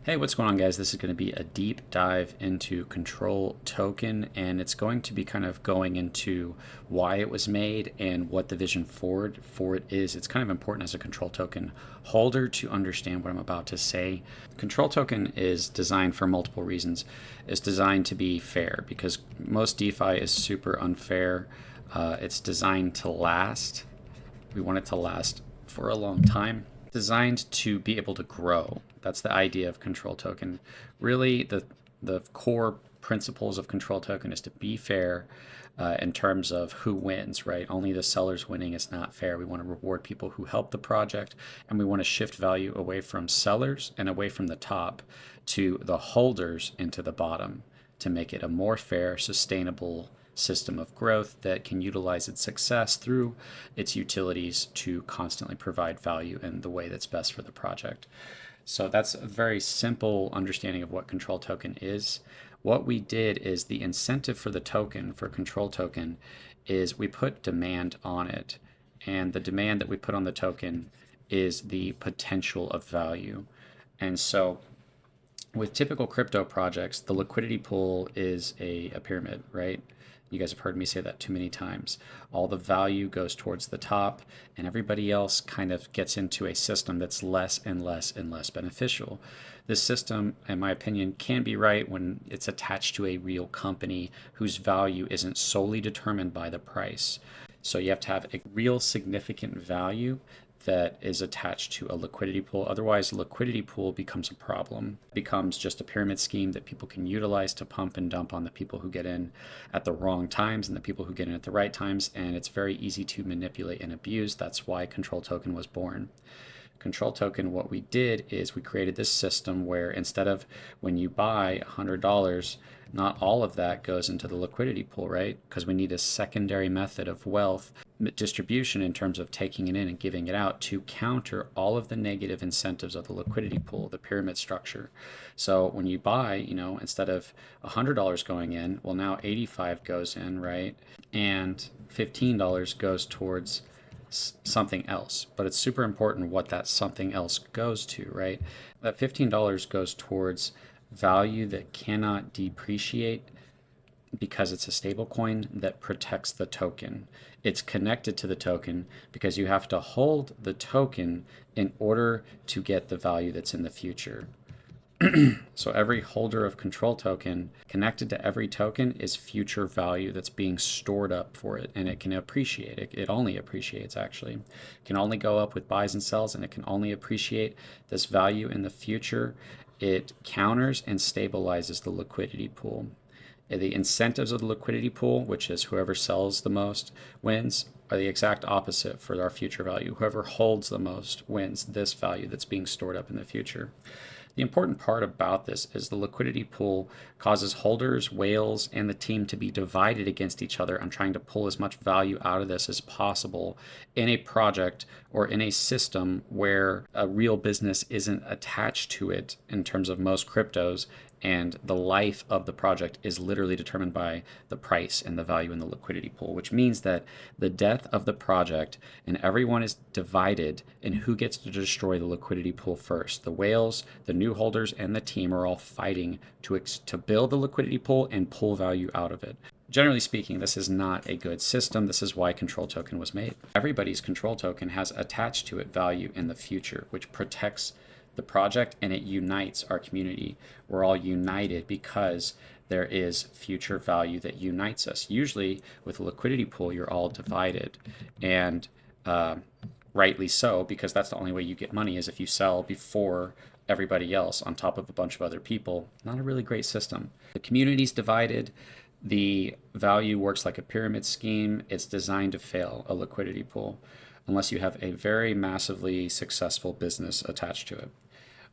Hey, what's going on, guys? This is going to be a deep dive into Control Token, and it's going to be kind of going into why it was made and what the vision forward for it is. It's kind of important as a Control Token holder to understand what I'm about to say. Control Token is designed for multiple reasons. It's designed to be fair because most DeFi is super unfair. It's designed to last. We want it to last for a long time. Designed to be able to grow. That's the idea of Control Token. Really, the core principles of Control Token is to be fair in terms of who wins, right? Only the sellers winning is not fair. We want to reward people who help the project, and we want to shift value away from sellers and away from the top to the holders into the bottom to make it a more fair, sustainable system of growth that can utilize its success through its utilities to constantly provide value in the way that's best for the project. So that's a very simple understanding of what Control Token is. What we did is the incentive for the token, for Control Token, is we put demand on it. And the demand that we put on the token is the potential of value. And so with typical crypto projects, the liquidity pool is a pyramid, right? You guys have heard me say that too many times. All the value goes towards the top, and everybody else kind of gets into a system that's less and less and less beneficial. This system, in my opinion, can be right when it's attached to a real company whose value isn't solely determined by the price. So you have to have a real significant value that is attached to a liquidity pool. Otherwise, a liquidity pool becomes a problem. It becomes just a pyramid scheme that people can utilize to pump and dump on the people who get in at the wrong times and the people who get in at the right times, and it's very easy to manipulate and abuse. That's why Control Token was born. Control Token, what we did is we created this system where instead of when you buy $100, not all of that goes into the liquidity pool, right? Because we need a secondary method of wealth distribution in terms of taking it in and giving it out to counter all of the negative incentives of the liquidity pool, the pyramid structure. So when you buy, instead of $100 going in, well, now 85 goes in, right? And $15 goes towards something else, but it's super important what that something else goes to, right? That $15 goes towards value that cannot depreciate because it's a stable coin that protects the token. It's connected to the token because you have to hold the token in order to get the value that's in the future. So every holder of Control Token connected to every token is future value that's being stored up for it, and it can appreciate. It only appreciates, actually. It can only go up with buys and sells, and it can only appreciate this value in the future. It counters and stabilizes the liquidity pool. The incentives of the liquidity pool, which is whoever sells the most wins, are the exact opposite for our future value. Whoever holds the most wins this value that's being stored up in the future. The important part about this is the liquidity pool causes holders, whales, and the team to be divided against each other on trying to pull as much value out of this as possible in a project or in a system where a real business isn't attached to it in terms of most cryptos, and the life of the project is literally determined by the price and the value in the liquidity pool, which means that the death of the project and everyone is divided in who gets to destroy the liquidity pool first. The whales, the new holders, and the team are all fighting to build the liquidity pool and pull value out of it. Generally speaking, this is not a good system. This is why Control Token was made. Everybody's Control Token has attached to it value in the future, which protects the project and it unites our community. We're all united because there is future value that unites us. Usually with a liquidity pool, you're all divided, and rightly so, because that's the only way you get money is if you sell before everybody else on top of a bunch of other people. Not a really great system. The community's divided. The value works like a pyramid scheme. It's designed to fail, a liquidity pool, unless you have a very massively successful business attached to it.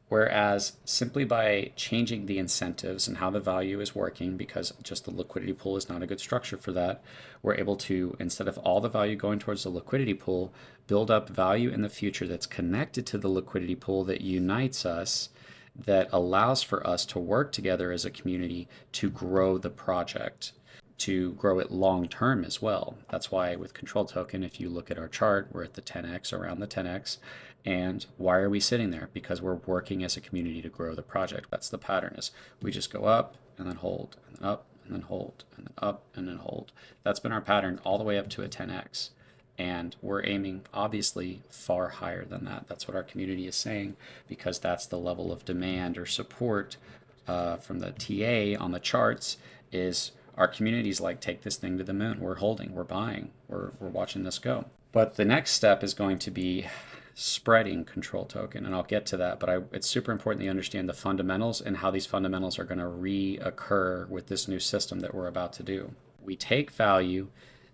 Whereas simply by changing the incentives and how the value is working, because just the liquidity pool is not a good structure for that, we're able to, instead of all the value going towards the liquidity pool, build up value in the future that's connected to the liquidity pool that unites us, that allows for us to work together as a community to grow the project, to grow it long term as well. That's why with Control Token, if you look at our chart, we're at the 10x, around the 10x, And why are we sitting there? Because we're working as a community to grow the project. That's the pattern, is we just go up and then hold and then up and then hold and then up and then hold. That's been our pattern all the way up to a 10x. And we're aiming obviously far higher than that. That's what our community is saying, because that's the level of demand or support from the TA on the charts. Is our community's like, take this thing to the moon. We're holding, we're buying, we're watching this go. But the next step is going to be spreading control token, and I'll get to that, but it's super important that you understand the fundamentals and how these fundamentals are going to reoccur with this new system that we're about to do. We take value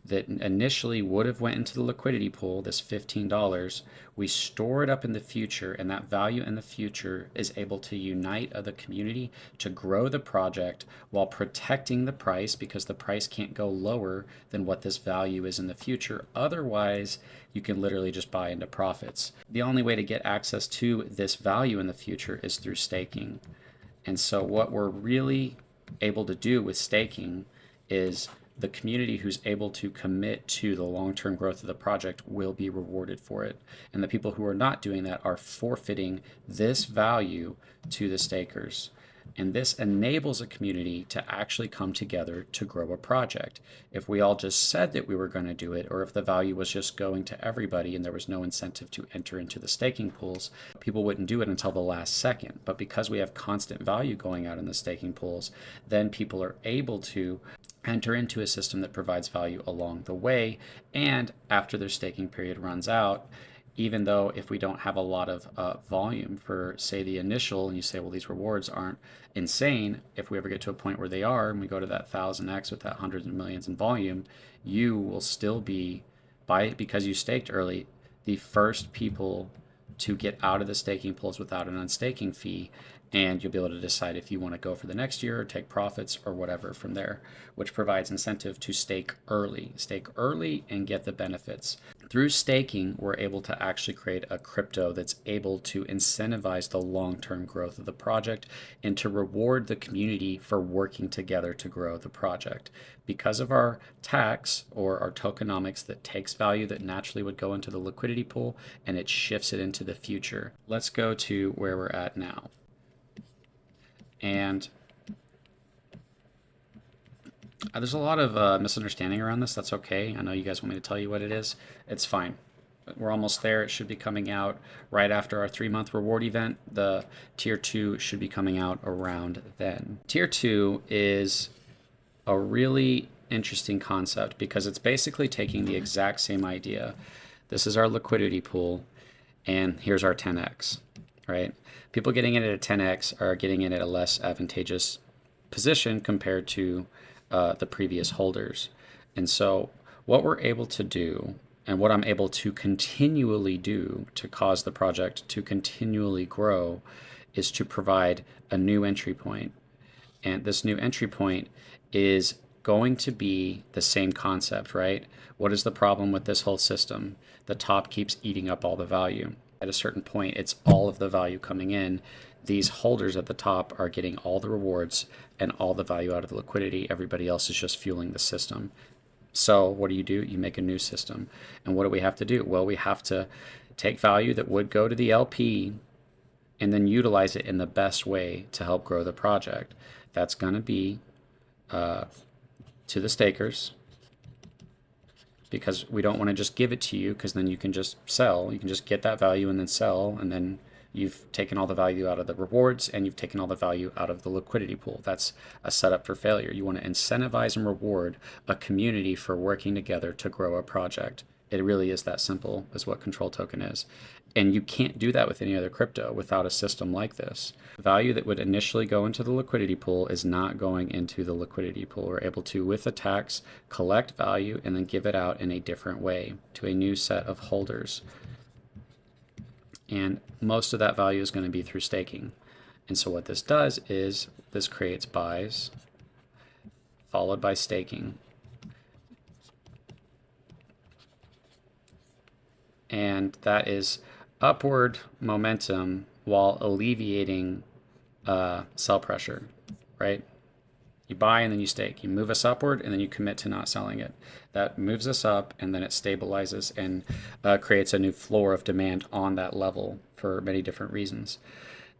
that initially would have went into the liquidity pool, this $15, we store it up in the future, and that value in the future is able to unite the community to grow the project while protecting the price, because the price can't go lower than what this value is in the future. Otherwise, you can literally just buy into profits. The only way to get access to this value in the future is through staking. And so what we're really able to do with staking is the community who's able to commit to the long-term growth of the project will be rewarded for it. And the people who are not doing that are forfeiting this value to the stakers. And this enables a community to actually come together to grow a project. If we all just said that we were going to do it, or if the value was just going to everybody and there was no incentive to enter into the staking pools, people wouldn't do it until the last second. But because we have constant value going out in the staking pools, then people are able to enter into a system that provides value along the way. And after their staking period runs out, even though if we don't have a lot of volume for, say, the initial, and you say, well, these rewards aren't insane, if we ever get to a point where they are, and we go to that 1000x with that hundreds of millions in volume, you will still be, because you staked early, the first people to get out of the staking pools without an unstaking fee. And you'll be able to decide if you want to go for the next year or take profits or whatever from there, which provides incentive to stake early and get the benefits. Through staking, we're able to actually create a crypto that's able to incentivize the long-term growth of the project and to reward the community for working together to grow the project. Because of our tax, or our tokenomics, that takes value that naturally would go into the liquidity pool and it shifts it into the future. Let's go to where we're at now. And there's a lot of misunderstanding around this. That's okay. I know you guys want me to tell you what it is. It's fine. We're almost there. It should be coming out right after our 3-month reward event. The tier 2 should be coming out around then. Tier 2 is a really interesting concept because it's basically taking the exact same idea. This is our liquidity pool, and here's our 10x, right? People getting in at a 10x are getting in at a less advantageous position compared to the previous holders. And so what we're able to do, and what I'm able to continually do to cause the project to continually grow, is to provide a new entry point. And this new entry point is going to be the same concept, right? What is the problem with this whole system? The top keeps eating up all the value. At a certain point, it's all of the value coming in. These holders at the top are getting all the rewards and all the value out of the liquidity. Everybody else is just fueling the system. So what do? You make a new system. And what do we have to do? Well, we have to take value that would go to the LP and then utilize it in the best way to help grow the project. That's going to be to the stakers, because we don't want to just give it to you, because then you can just sell. You can just get that value and then sell, and then you've taken all the value out of the rewards and you've taken all the value out of the liquidity pool. That's a setup for failure. You want to incentivize and reward a community for working together to grow a project. It really is that simple, is what Control Token is. And you can't do that with any other crypto without a system like this. Value that would initially go into the liquidity pool is not going into the liquidity pool. We're able to, with a tax, collect value and then give it out in a different way to a new set of holders. And most of that value is going to be through staking. And so what this does is this creates buys followed by staking. And that is upward momentum while alleviating sell pressure, right? You buy and then you stake. You move us upward and then you commit to not selling it. That moves us up and then it stabilizes and creates a new floor of demand on that level for many different reasons.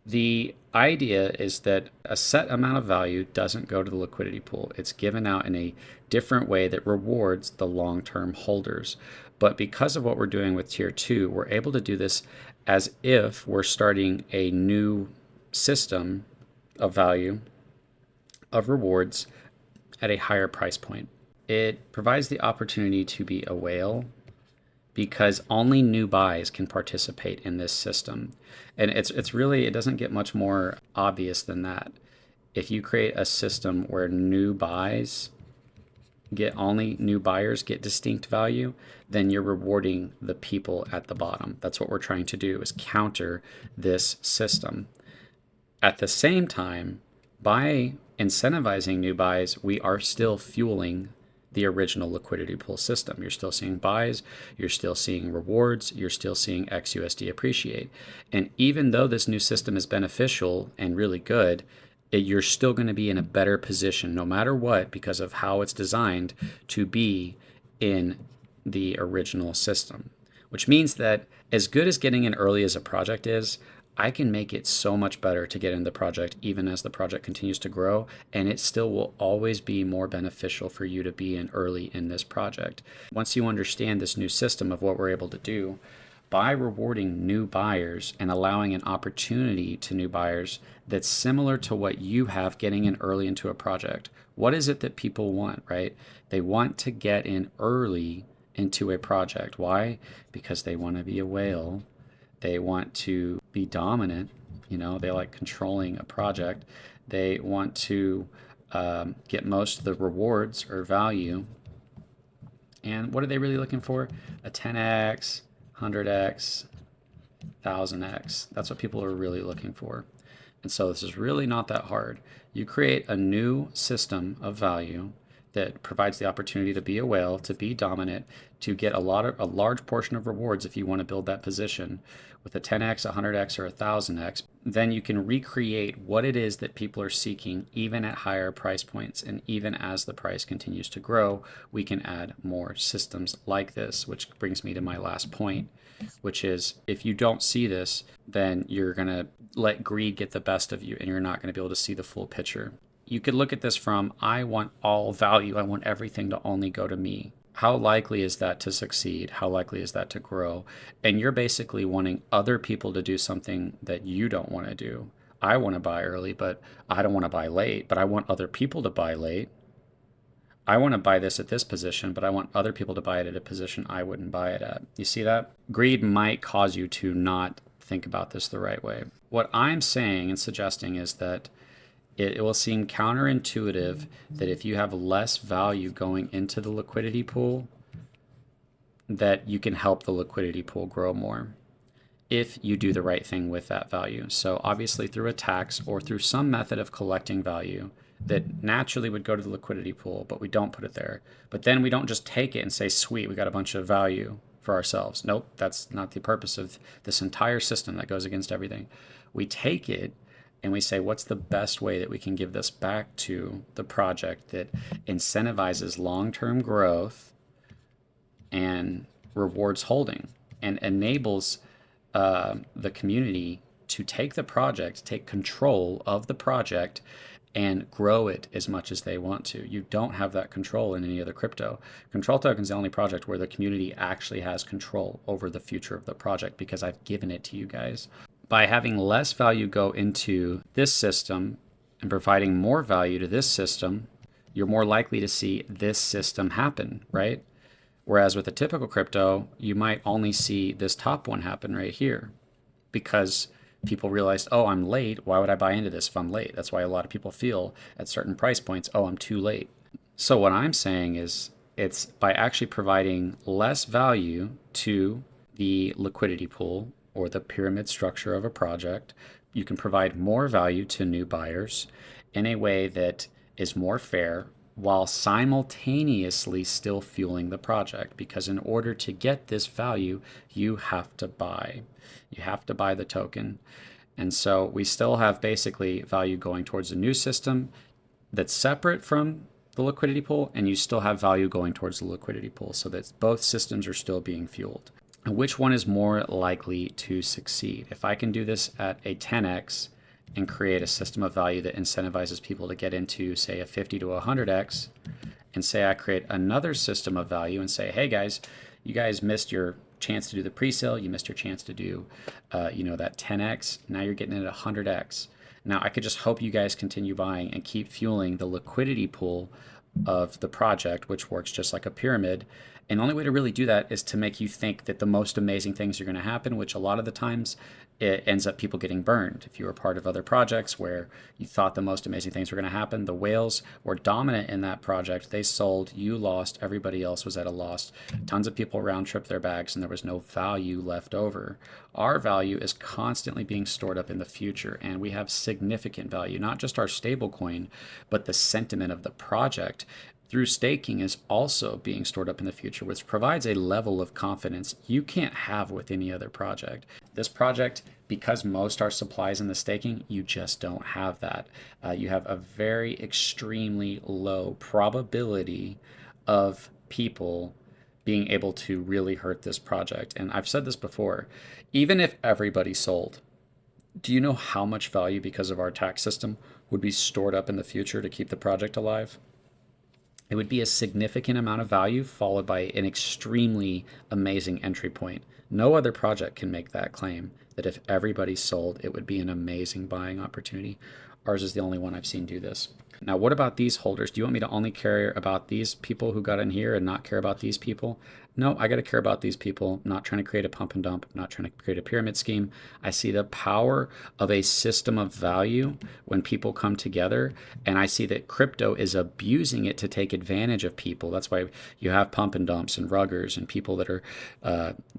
The idea is that a set amount of value doesn't go to the liquidity pool. It's given out in a different way that rewards the long-term holders. But because of what we're doing with tier 2, we're able to do this as if we're starting a new system of value, of rewards, at a higher price point. It provides the opportunity to be a whale because only new buys can participate in this system. And it's really, it doesn't get much more obvious than that. If you create a system where new buys only new buyers get distinct value, then you're rewarding the people at the bottom. That's what we're trying to do, is counter this system. At the same time, by incentivizing new buys, we are still fueling the original liquidity pool system. You're still seeing buys, you're still seeing rewards, you're still seeing XUSD appreciate. And even though this new system is beneficial and really good, you're still going to be in a better position no matter what, because of how it's designed to be in the original system. Which means that as good as getting in early as a project is, I can make it so much better to get in the project even as the project continues to grow, and it still will always be more beneficial for you to be in early in this project. Once you understand this new system of what we're able to do, by rewarding new buyers and allowing an opportunity to new buyers that's similar to what you have getting in early into a project. What is it that people want, right? They want to get in early into a project. Why? Because they want to be a whale. They want to be dominant. They like controlling a project. They want to get most of the rewards or value. And what are they really looking for? A 10x, 100x, 1000x. That's what people are really looking for. And so this is really not that hard. You create a new system of value that provides the opportunity to be a whale, to be dominant, to get a large portion of rewards if you want to build that position with a 10x, a 100x, or a 1000x. Then you can recreate what it is that people are seeking even at higher price points. And even as the price continues to grow, we can add more systems like this, which brings me to my last point, which is if you don't see this, then you're going to let greed get the best of you and you're not going to be able to see the full picture. You could look at this from, I want all value. I want everything to only go to me. How likely is that to succeed? How likely is that to grow? And you're basically wanting other people to do something that you don't want to do. I want to buy early, but I don't want to buy late, but I want other people to buy late. I want to buy this at this position, but I want other people to buy it at a position I wouldn't buy it at. You see that? Greed might cause you to not think about this the right way. What I'm saying and suggesting is that it will seem counterintuitive that if you have less value going into the liquidity pool, that you can help the liquidity pool grow more if you do the right thing with that value. So obviously through a tax or through some method of collecting value that naturally would go to the liquidity pool, but we don't put it there. But then we don't just take it and say, sweet, we got a bunch of value for ourselves. Nope, that's not the purpose of this entire system that goes against everything. We take it and we say, what's the best way that we can give this back to the project that incentivizes long-term growth and rewards holding and enables the community to take the project, take control of the project and grow it as much as they want to. You don't have that control in any other crypto. Control token is the only project where the community actually has control over the future of the project because I've given it to you guys. By having less value go into this system and providing more value to this system, you're more likely to see this system happen, right? Whereas with a typical crypto, you might only see this top one happen right here because people realized, oh, I'm late. Why would I buy into this if I'm late? That's why a lot of people feel at certain price points, oh, I'm too late. So what I'm saying is it's by actually providing less value to the liquidity pool or the pyramid structure of a project, you can provide more value to new buyers in a way that is more fair while simultaneously still fueling the project. Because in order to get this value, you have to buy. You have to buy the token. And so we still have basically value going towards a new system that's separate from the liquidity pool, and you still have value going towards the liquidity pool, so that both systems are still being fueled. And which one is more likely to succeed? If I can do this at a 10x and create a system of value that incentivizes people to get into, say, a 50 to 100x, and say I create another system of value and say, hey guys, you guys missed your chance to do the pre-sale, you missed your chance to do that 10x, now you're getting it at 100x. Now I could just hope you guys continue buying and keep fueling the liquidity pool of the project, which works just like a pyramid. And the only way to really do that is to make you think that the most amazing things are going to happen, which a lot of the times it ends up people getting burned. If you were part of other projects where you thought the most amazing things were going to happen, the whales were dominant in that project. They sold, you lost, everybody else was at a loss. Tons of people round tripped their bags and there was no value left over. Our value is constantly being stored up in the future, and we have significant value, not just our stable coin, but the sentiment of the project through staking is also being stored up in the future, which provides a level of confidence you can't have with any other project. This project, because most are supplies in the staking, you just don't have that. You have a very extremely low probability of people being able to really hurt this project. And I've said this before, even if everybody sold, do you know how much value because of our tax system would be stored up in the future to keep the project alive? It would be a significant amount of value followed by an extremely amazing entry point. No other project can make that claim that if everybody sold, it would be an amazing buying opportunity. Ours is the only one I've seen do this. Now, what about these holders? Do you want me to only care about these people who got in here and not care about these people? No, I got to care about these people. I'm not trying to create a pump and dump. I'm not trying to create a pyramid scheme. I see the power of a system of value when people come together, and I see that crypto is abusing it to take advantage of people. That's why you have pump and dumps and ruggers and people that are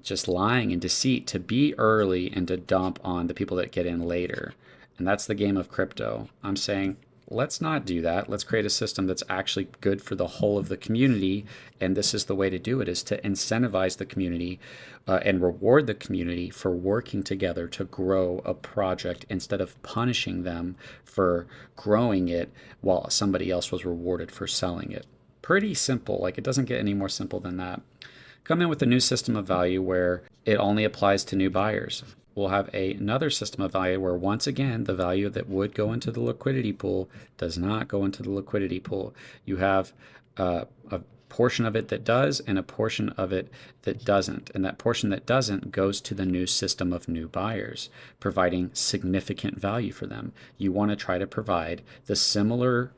just lying and deceit to be early and to dump on the people that get in later. And that's the game of crypto. I'm saying, let's not do that. Let's create a system that's actually good for the whole of the community. And this is the way to do it, is to incentivize the community and reward the community for working together to grow a project instead of punishing them for growing it while somebody else was rewarded for selling it. Pretty simple. Like, it doesn't get any more simple than that. Come in with a new system of value where it only applies to new buyers. We'll have another system of value where, once again, the value that would go into the liquidity pool does not go into the liquidity pool. You have a portion of it that does and a portion of it that doesn't. And that portion that doesn't goes to the new system of new buyers, providing significant value for them. You want to try to provide the similar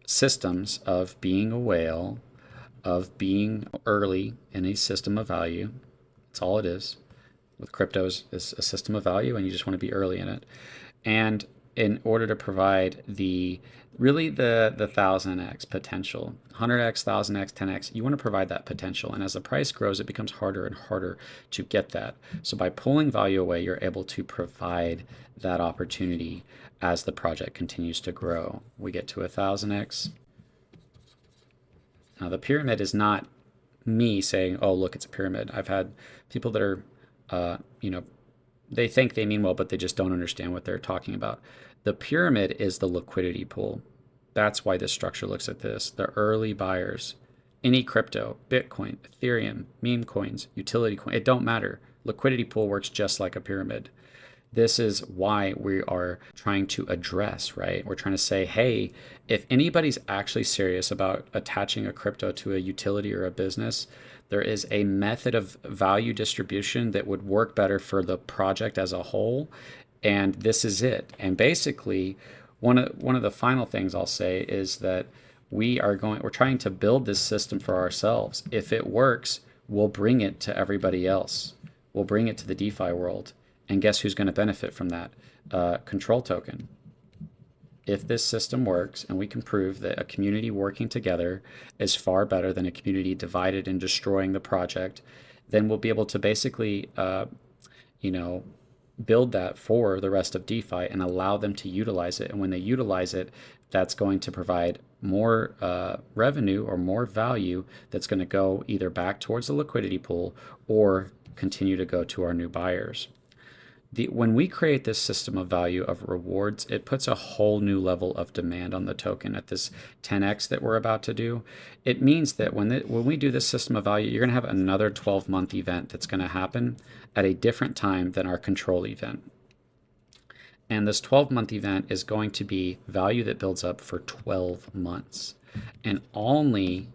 systems of being a whale, of being early in a system of value. That's all it is. With cryptos is a system of value, and you just want to be early in it. And in order to provide the 1000x potential, 100x, 1000x, 10x, you want to provide that potential. And as the price grows, it becomes harder and harder to get that. So by pulling value away, you're able to provide that opportunity as the project continues to grow. We get to 1000x. Now, the pyramid is not me saying, oh, look, it's a pyramid. I've had people that are they think they mean well, but they just don't understand what they're talking about. The pyramid is the liquidity pool. That's why this structure looks at this. The early buyers, any crypto, Bitcoin, Ethereum, meme coins, utility coin, it don't matter. Liquidity pool works just like a pyramid. This is why we are trying to address, right? We're trying to say, hey, if anybody's actually serious about attaching a crypto to a utility or a business, there is a method of value distribution that would work better for the project as a whole. And this is it. And basically, one of the final things I'll say is that we're trying to build this system for ourselves. If it works, we'll bring it to everybody else. We'll bring it to the DeFi world. And guess who's going to benefit from that? Control token. If this system works and we can prove that a community working together is far better than a community divided and destroying the project, then we'll be able to basically, build that for the rest of DeFi and allow them to utilize it. And when they utilize it, that's going to provide more revenue or more value that's going to go either back towards the liquidity pool or continue to go to our new buyers. When we create this system of value of rewards, it puts a whole new level of demand on the token at this 10x that we're about to do. It means that when we do this system of value, you're going to have another 12-month event that's going to happen at a different time than our control event. And this 12-month event is going to be value that builds up for 12 months. And only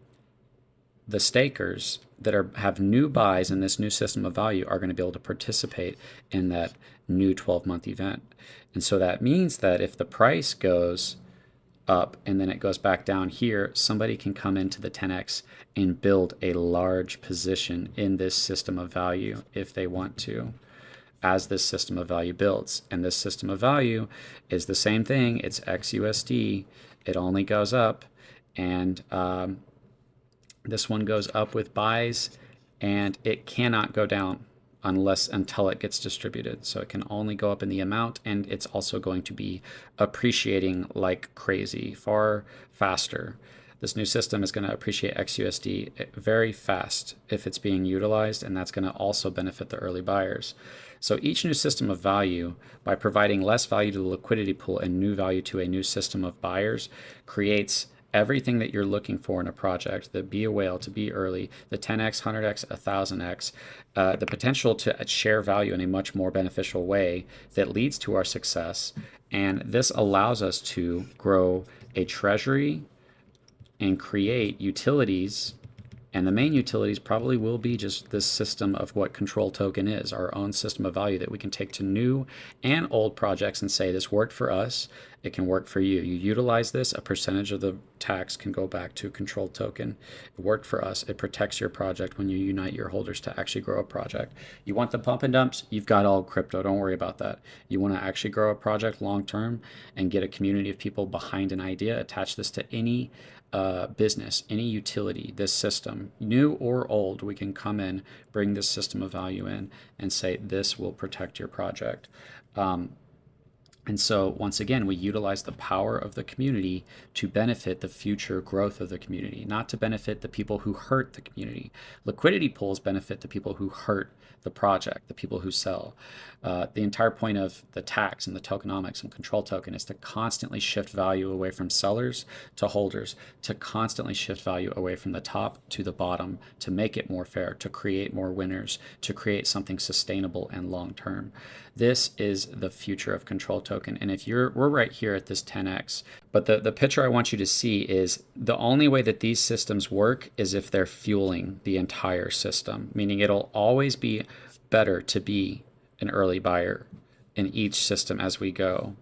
the stakers that have new buys in this new system of value are going to be able to participate in that new 12-month event. And so that means that if the price goes up and then it goes back down here, somebody can come into the 10x and build a large position in this system of value if they want to, as this system of value builds. And this system of value is the same thing. It's XUSD. It only goes up. And this one goes up with buys, and it cannot go down until it gets distributed. So it can only go up in the amount, and it's also going to be appreciating like crazy, far faster. This new system is going to appreciate XUSD very fast if it's being utilized, and that's going to also benefit the early buyers. So each new system of value, by providing less value to the liquidity pool and new value to a new system of buyers, creates everything that you're looking for in a project: the be a whale, to be early, the 10x, 100x, 1000x, the potential to share value in a much more beneficial way that leads to our success. And this allows us to grow a treasury and create utilities. And the main utilities probably will be just this system of what control token is, our own system of value that we can take to new and old projects and say, this worked for us, it can work for you. You utilize this, a percentage of the tax can go back to control token. It worked for us. It protects your project when you unite your holders to actually grow a project. You want the pump and dumps? You've got all crypto. Don't worry about that. You want to actually grow a project long term and get a community of people behind an idea, attach this to any business, any utility, this system, new or old, we can come in, bring this system of value in, and say this will protect your project. And so once again, we utilize the power of the community to benefit the future growth of the community, not to benefit the people who hurt the community. Liquidity pools benefit the people who hurt the project, the people who sell. The entire point of the tax and the tokenomics and control token is to constantly shift value away from sellers to holders, to constantly shift value away from the top to the bottom, to make it more fair, to create more winners, to create something sustainable and long term. This is the future of control token. And if we're right here at this 10x, but the picture I want you to see is the only way that these systems work is if they're fueling the entire system, meaning it'll always be better to be an early buyer in each system as we go.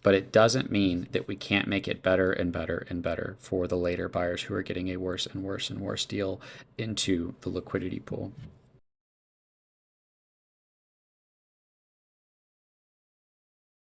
But it doesn't mean that we can't make it better and better and better for the later buyers who are getting a worse and worse and worse deal into the liquidity pool.